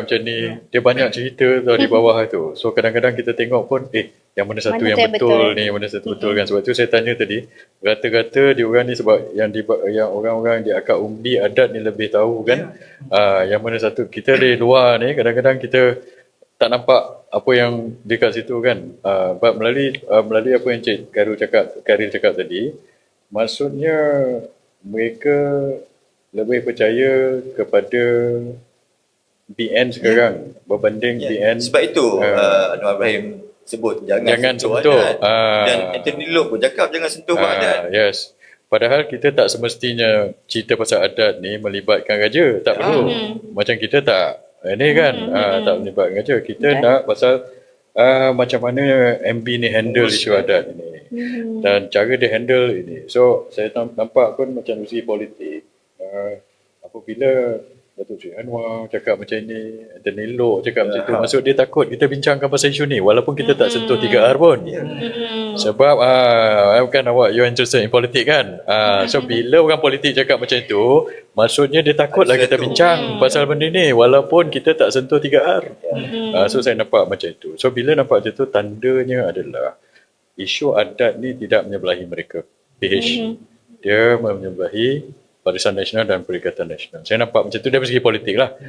macam ni, dia banyak cerita tau di bawah tu. So kadang-kadang kita tengok pun, yang mana satu Mana yang tu yang betul betul? ni, mana satu betul kan. Sebab tu saya tanya tadi, rata-rata diorang ni sebab yang orang-orang di akad umbi adat ni lebih tahu kan. Yang mana satu, kita di luar ni kadang-kadang kita tak nampak apa yang dekat situ kan. But melalui apa yang Cik Karil cakap tadi, maksudnya mereka lebih percaya kepada BN sekarang berbanding BN. Sebab itu Anwar Ibrahim sebut jangan sentuh sentuh. adat. Dan Anthony Loke pun cakap jangan sentuh adat. Yes. Padahal kita tak semestinya cerita pasal adat ni melibatkan raja. Tak perlu. Macam kita tak ini kan tak melibatkan raja. Kita nak pasal macam mana MB ni handle isu adat ni. Dan cara dia handle ini. So saya nampak pun macam uji politik. Apabila Datuk Seri Anwar cakap macam ni, Anthony Loke cakap macam tu, maksud dia takut kita bincangkan pasal isu ni walaupun kita tak sentuh 3R pun. Sebab kan awak you're interested in politik kan. So bila orang politik cakap macam tu, maksudnya dia takutlah kita bincang pasal benda ni walaupun kita tak sentuh 3R. So saya nampak macam itu. So bila nampak macam tu, tandanya adalah isu adat ni tidak menyebelahi mereka. PH. Dia menyebelahi Barisan Nasional dan Perikatan Nasional. Saya nampak macam tu dari segi politik lah.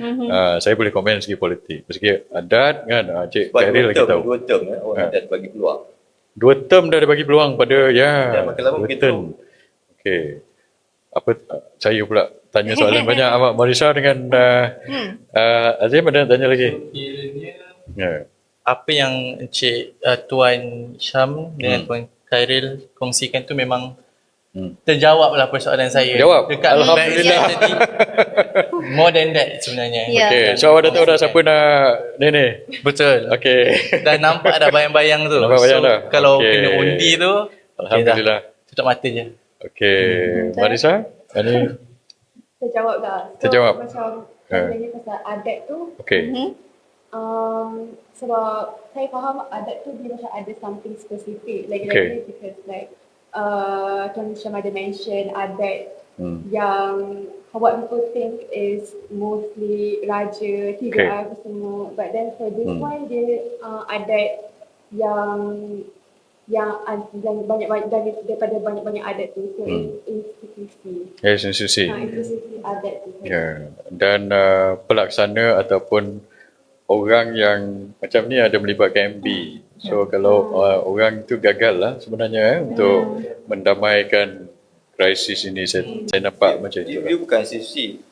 Saya boleh komen dari segi politik. Dari segi adat kan, Cik Karil lagi tahu. 2 term orang adat bagi peluang. 2 term dah dia bagi peluang pada makin lama makin term. Okey. Apa saya pula tanya soalan banyak Ahmad Marisa dengan Azim ada nak tanya lagi? Apa yang Encik Tuan Syam dengan Tuan Khairil kongsikan tu memang terjawablah persoalan saya. Jawab. Dekat Alhamdulillah. jadi more than that sebenarnya. Okey, so awak dah tahu dah siapa nak ni. Betul. Okey. Dah nampak dah bayang-bayang tu. Nampak bayang dah. Kalau Okey. kena undi tu, Alhamdulillah. tutup mata je. Okey, Marisa, ini Terjawab dah. So, Terjawab. Macam tanya pasal adat tu, okey. sebab saya faham adat tu dia macam ada something specific. Okay. Lagi-lagi because like Tuan Syam ada mention adat yang what people think is mostly raja, 3R semua. But then for this one dia adat yang banyak-banyak daripada banyak-banyak adat tu. So institusi. Yes, institusi. Institusi adat tu. Ya. Dan pelaksana ataupun orang yang macam ni ada melibatkan MB. So kalau orang tu gagal lah sebenarnya untuk mendamaikan krisis ini, saya nampak macam itu. Dia bukan institusi.